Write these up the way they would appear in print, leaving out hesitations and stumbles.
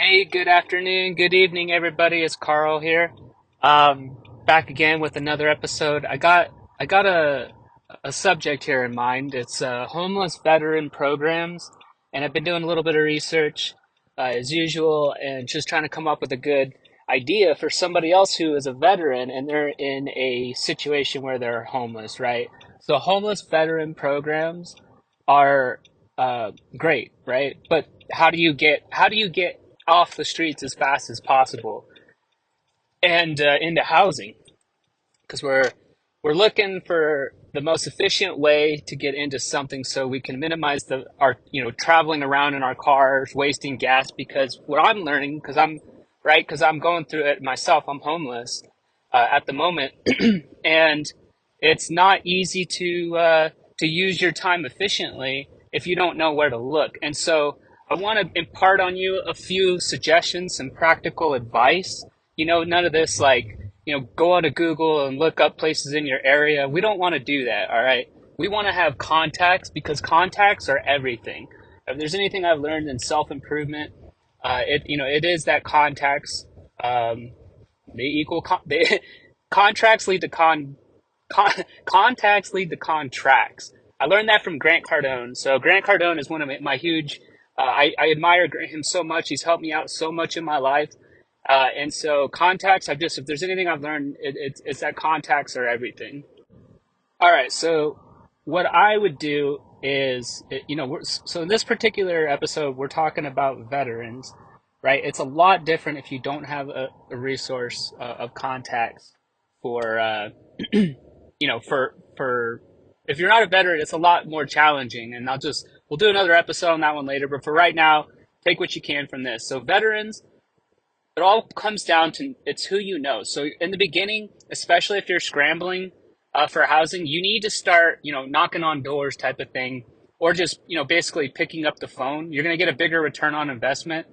Hey, good afternoon, good evening, everybody. It's Carl here. Back again with another episode. I got a subject here in mind. It's homeless veteran programs, and I've been doing a little bit of research, as usual, and just trying to come up with a good idea for somebody else who is a veteran and they're in a situation where they're homeless, right? So homeless veteran programs are great, right? But how do you get off the streets as fast as possible and into housing? Because we're looking for the most efficient way to get into something so we can minimize the our traveling around in our cars, wasting gas. Because what I'm learning, because I'm going through it myself. I'm homeless at the moment, and it's not easy to use your time efficiently if you don't know where to look. And so I want to impart on you a few suggestions, some practical advice. None of this like, go onto Google and look up places in your area. We don't want to do that, all right? We want to have contacts because contacts are everything. If there's anything I've learned in self-improvement, it is that contacts, they equal contracts lead to con- contacts lead to contracts. I learned that from Grant Cardone. So Grant Cardone is one of my huge. I admire him so much. He's helped me out so much in my life. And so contacts, if there's anything I've learned, it's that contacts are everything. All right. So what I would do is, so in this particular episode, we're talking about veterans, right? It's a lot different if you don't have a resource of contacts for, for if you're not a veteran, it's a lot more challenging. And we'll do another episode on that one later. But for right now, take what you can from this. So veterans, it all comes down to it's who you know. So in the beginning, especially if you're scrambling for housing, you need to start, knocking on doors type of thing, or just, basically picking up the phone. You're going to get a bigger return on investment,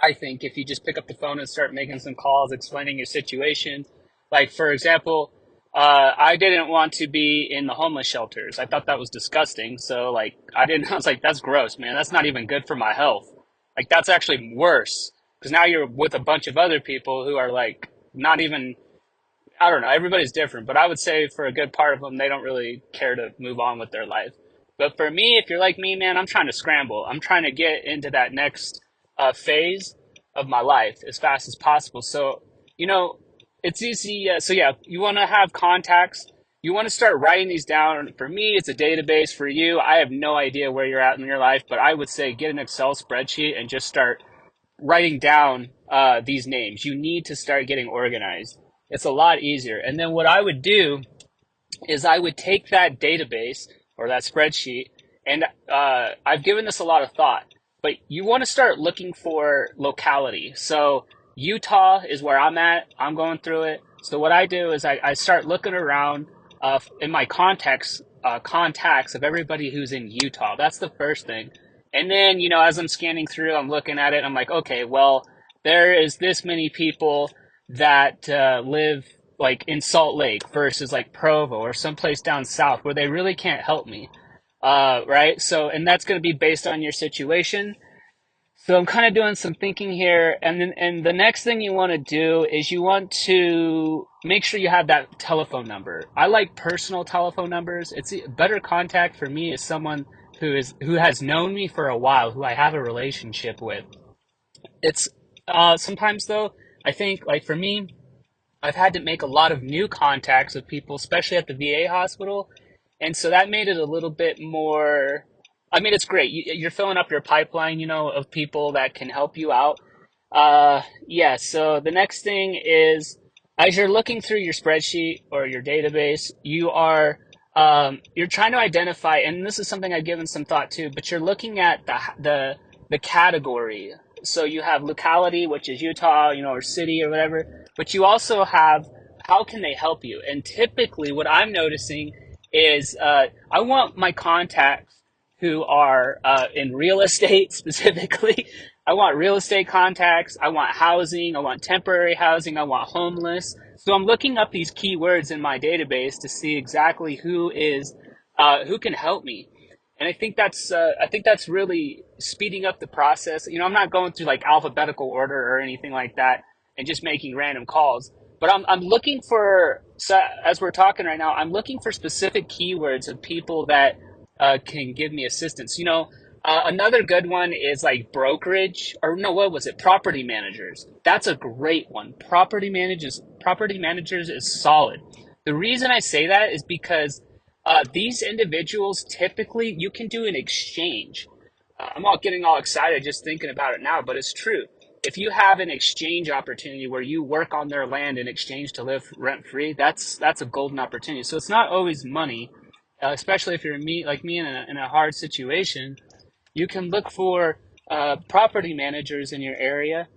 I think, if you just pick up the phone and start making some calls, explaining your situation. Like, for example, I didn't want to be in the homeless shelters. I thought that was disgusting. So, like, I was like, that's gross, man. That's not even good for my health. Like, that's actually worse because now you're with a bunch of other people who are, like, not even, I don't know, everybody's different. But I would say for a good part of them, they don't really care to move on with their life. But for me, if you're like me, man, I'm trying to scramble. I'm trying to get into that next phase of my life as fast as possible. So, you know, it's easy. So, yeah, you want to have contacts. You want to start writing these down. For me, it's a database. For you, I have no idea where you're at in your life, but I would say get an Excel spreadsheet and just start writing down these names. You need to start getting organized. It's a lot easier. And then what I would do is I would take that database or that spreadsheet, and I've given this a lot of thought, but you want to start looking for locality. So Utah is where I'm at. I'm going through it. So what I do is I start looking around in my contacts of everybody who's in Utah. That's the first thing. And then, as I'm scanning through, I'm looking at it. I'm like, okay, well, there is this many people that live like in Salt Lake versus like Provo or someplace down south where they really can't help me. Right. So, and that's going to be based on your situation. So I'm kind of doing some thinking here. And the next thing you want to do is you want to make sure you have that telephone number. I like personal telephone numbers. It's a better contact for me is someone who has known me for a while, who I have a relationship with. It's sometimes though, I think like for me, I've had to make a lot of new contacts with people, especially at the VA hospital. And so that made it a little bit more. I mean, it's great. You're filling up your pipeline, of people that can help you out. Yeah, so the next thing is as you're looking through your spreadsheet or your database, you're trying to identify, and this is something I've given some thought to, but you're looking at the category. So you have locality, which is Utah, or city or whatever, but you also have how can they help you? And typically, what I'm noticing is I want my contacts who are in real estate specifically. I want real estate contacts. I want housing. I want temporary housing. I want homeless. So I'm looking up these keywords in my database to see exactly who can help me. And I think that's really speeding up the process. You know, I'm not going through like alphabetical order or anything like that and just making random calls. But I'm looking for, so as we're talking right now, I'm looking for specific keywords of people that can give me assistance. You know, another good one is like brokerage, or no, what was it? Property managers. That's a great one. Property managers is solid. The reason I say that is because these individuals typically you can do an exchange. I'm all getting all excited just thinking about it now, but it's true. If you have an exchange opportunity where you work on their land in exchange to live rent free, that's a golden opportunity. So it's not always money, especially if you're like me in a hard situation. You can look for property managers in your area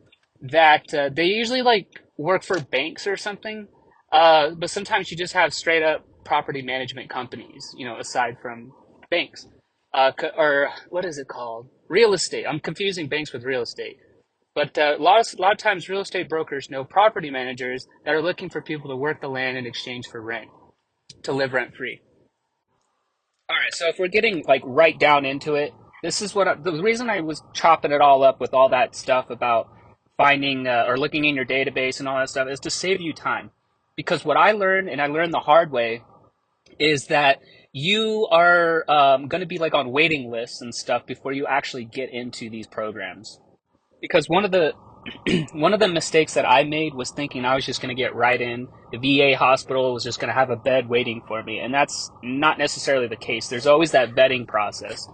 that they usually like work for banks or something, but sometimes you just have straight up property management companies, you know, aside from banks. Or what is it called? Real estate. I'm confusing banks with real estate. But a lot of times, real estate brokers know property managers that are looking for people to work the land in exchange for rent, to live rent free. All right, so if we're getting like right down into it, this is the reason I was chopping it all up with all that stuff about finding or looking in your database and all that stuff is to save you time. Because what I learned, and I learned the hard way, is that you are going to be like on waiting lists and stuff before you actually get into these programs. Because one of the mistakes that I made was thinking I was just going to get right in. The VA hospital was just going to have a bed waiting for me, and that's not necessarily the case. There's always that vetting process.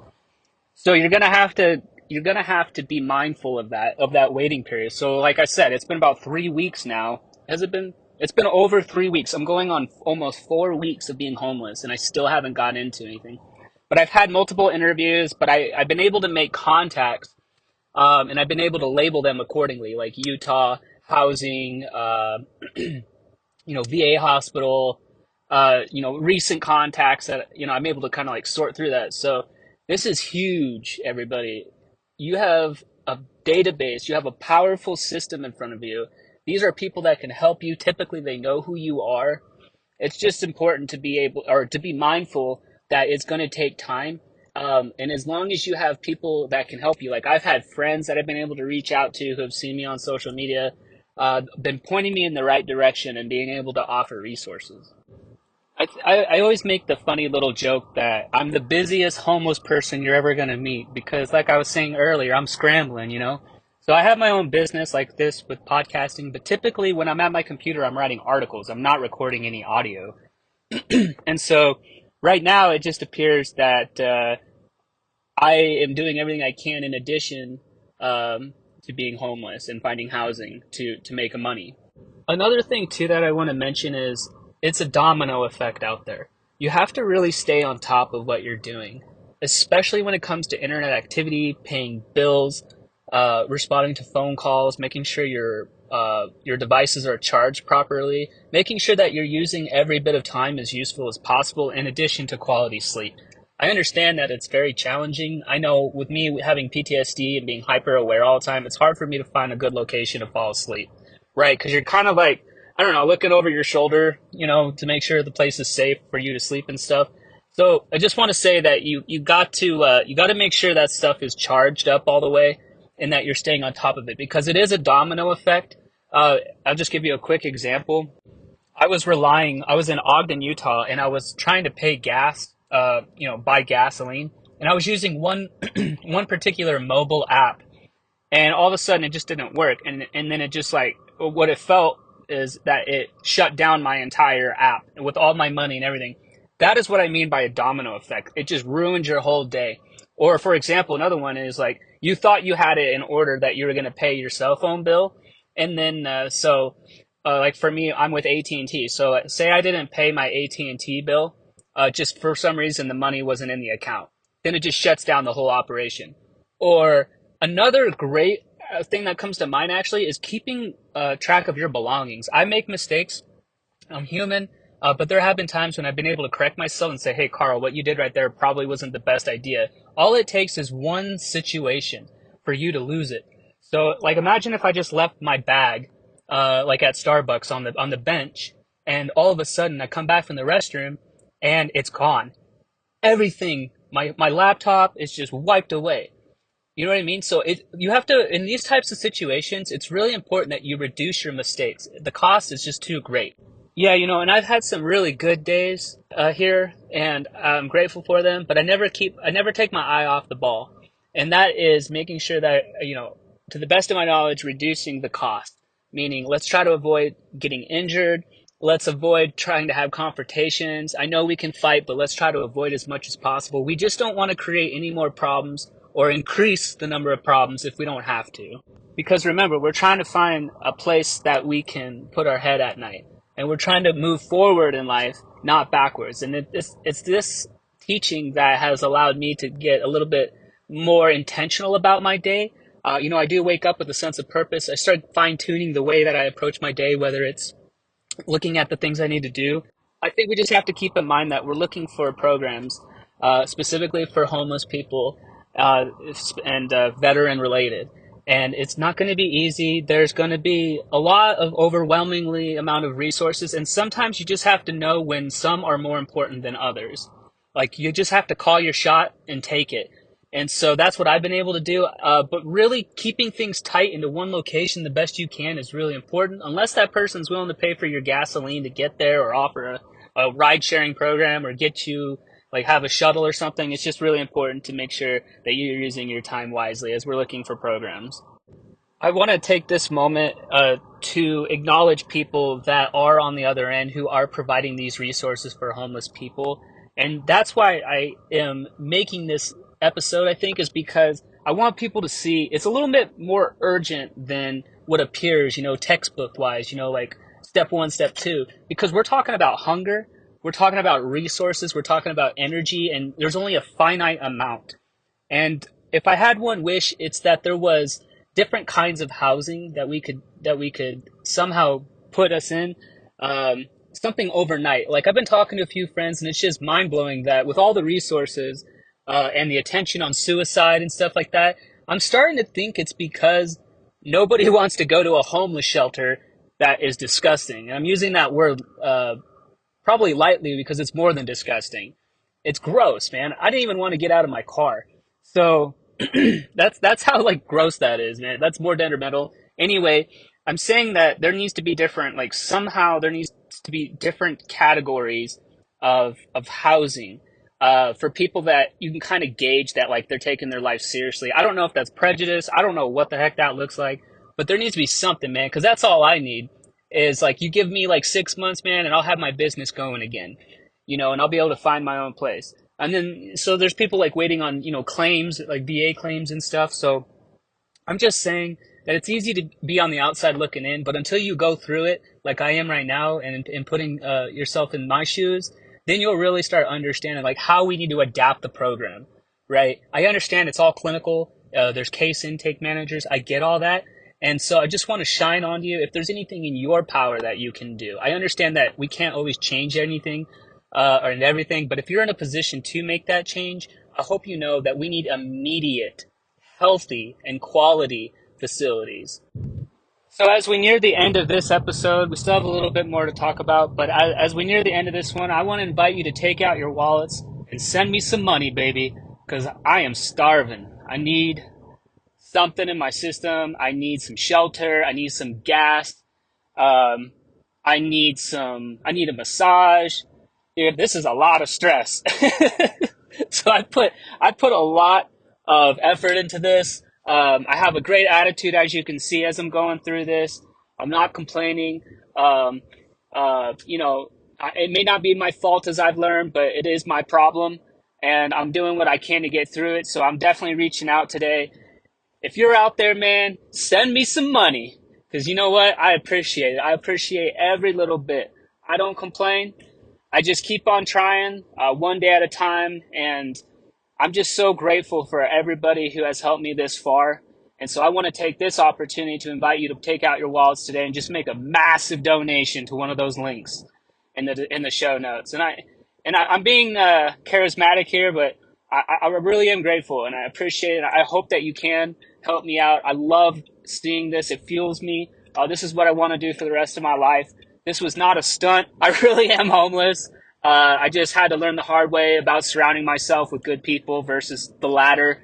So you're going to have to be mindful of that waiting period. So like I said, it's been about 3 weeks now. Has it been? It's been over 3 weeks. I'm going on almost 4 weeks of being homeless, and I still haven't gotten into anything. But I've had multiple interviews, but I've been able to make contacts, and I've been able to label them accordingly, like Utah housing, VA hospital, recent contacts that, I'm able to kind of like sort through that. So this is huge, everybody. You have a database, you have a powerful system in front of you. These are people that can help you. Typically, they know who you are. It's just important to be able or to be mindful that it's going to take time. And as long as you have people that can help you, like I've had friends that I've been able to reach out to who have seen me on social media, been pointing me in the right direction and being able to offer resources. I always make the funny little joke that I'm the busiest homeless person you're ever going to meet because, like I was saying earlier, I'm scrambling, you know? So I have my own business like this with podcasting, but typically when I'm at my computer, I'm writing articles. I'm not recording any audio. And so right now, it just appears that I am doing everything I can in addition to being homeless and finding housing to make money. Another thing too that I want to mention is it's a domino effect out there. You have to really stay on top of what you're doing, especially when it comes to internet activity, paying bills, responding to phone calls, making sure your devices are charged properly, making sure that you're using every bit of time as useful as possible, in addition to quality sleep. I understand that it's very challenging. I know with me having PTSD and being hyper aware all the time, it's hard for me to find a good location to fall asleep, right? Because you're kind of like, I don't know, looking over your shoulder, to make sure the place is safe for you to sleep and stuff. So I just want to say that you got to make sure that stuff is charged up all the way and that you're staying on top of it because it is a domino effect. I'll just give you a quick example. I was in Ogden, Utah, and I was trying to pay gas, buy gasoline, and I was using one one particular mobile app, and all of a sudden it just didn't work, and then it just like what it felt is that it shut down my entire app with all my money and everything. That is what I mean by a domino effect. It just ruins your whole day. Or for example, another one is like you thought you had it in order that you were going to pay your cell phone bill, and then like for me, I'm with AT&T. So say I didn't pay my AT&T bill, just for some reason the money wasn't in the account. Then it just shuts down the whole operation. Or another great thing that comes to mind actually is keeping track of your belongings. I make mistakes. I'm human. But there have been times when I've been able to correct myself and say, hey, Carl, what you did right there probably wasn't the best idea. All it takes is one situation for you to lose it. So, like, imagine if I just left my bag, like at Starbucks on the bench, and all of a sudden I come back from the restroom and it's gone. Everything My laptop is just wiped away. You know what I mean? So you have to, in these types of situations, it's really important that you reduce your mistakes. The cost is just too great. Yeah, and I've had some really good days here, and I'm grateful for them. But I never take my eye off the ball, and that is making sure that to the best of my knowledge, reducing the cost. Meaning, let's try to avoid getting injured. Let's avoid trying to have confrontations. I know we can fight, but let's try to avoid as much as possible. We just don't want to create any more problems or increase the number of problems if we don't have to. Because remember, we're trying to find a place that we can put our head at night. And we're trying to move forward in life, not backwards. And it's this teaching that has allowed me to get a little bit more intentional about my day. I do wake up with a sense of purpose. I start fine tuning the way that I approach my day, whether it's looking at the things I need to do. I think we just have to keep in mind that we're looking for programs specifically for homeless people and veteran related. And it's not going to be easy. There's going to be a lot of overwhelmingly amount of resources. And sometimes you just have to know when some are more important than others. Like you just have to call your shot and take it. And so that's what I've been able to do. But really keeping things tight into one location the best you can is really important. Unless that person's willing to pay for your gasoline to get there or offer a ride sharing program or get you like have a shuttle or something, it's just really important to make sure that you're using your time wisely as we're looking for programs. I want to take this moment to acknowledge people that are on the other end who are providing these resources for homeless people. And that's why I am making this episode, I think, is because I want people to see it's a little bit more urgent than what appears, textbook wise, like step one, step two, because we're talking about hunger, we're talking about resources, we're talking about energy, and there's only a finite amount. And if I had one wish, it's that there was different kinds of housing that we could somehow put us in. Something overnight. Like I've been talking to a few friends, and it's just mind blowing that with all the resources and the attention on suicide and stuff like that, I'm starting to think it's because nobody wants to go to a homeless shelter that is disgusting. And I'm using that word probably lightly because it's more than disgusting. It's gross, man. I didn't even want to get out of my car. So that's how like gross that is, man. That's more detrimental. Anyway, I'm saying that there needs to be different, like somehow there needs to be different categories of housing for people that you can kind of gauge that like they're taking their life seriously. I don't know if that's prejudice. I don't know what the heck that looks like, but there needs to be something, man, because that's all I need is like you give me like 6 months, man, and I'll have my business going again, and I'll be able to find my own place. And then, so there's people like waiting on, claims, like VA claims and stuff. So I'm just saying that it's easy to be on the outside looking in, but until you go through it, like I am right now, and putting yourself in my shoes, then you'll really start understanding like how we need to adapt the program, right? I understand it's all clinical. There's case intake managers. I get all that. And so I just want to shine on you if there's anything in your power that you can do. I understand that we can't always change anything or in everything, but if you're in a position to make that change, I hope you know that we need immediate, healthy, and quality facilities. So as we near the end of this episode, we still have a little bit more to talk about, but as we near the end of this one, I want to invite you to take out your wallets and send me some money, baby, because I am starving. I need something in my system. I need some shelter. I need some gas. I need a massage. Dude, this is a lot of stress. So I put a lot of effort into this. I have a great attitude, as you can see, as I'm going through this. I'm not complaining. It may not be my fault, as I've learned, but it is my problem, and I'm doing what I can to get through it. So I'm definitely reaching out today. If you're out there, man, send me some money, because you know what? I appreciate it. I appreciate every little bit. I don't complain. I just keep on trying, one day at a time, and I'm just so grateful for everybody who has helped me this far. And so I want to take this opportunity to invite you to take out your wallets today and just make a massive donation to one of those links in the show notes. I'm being charismatic here, but I really am grateful, and I appreciate it. I hope that you can help me out. I love seeing this. It fuels me. This is what I want to do for the rest of my life. This was not a stunt. I really am homeless. I just had to learn the hard way about surrounding myself with good people versus the latter.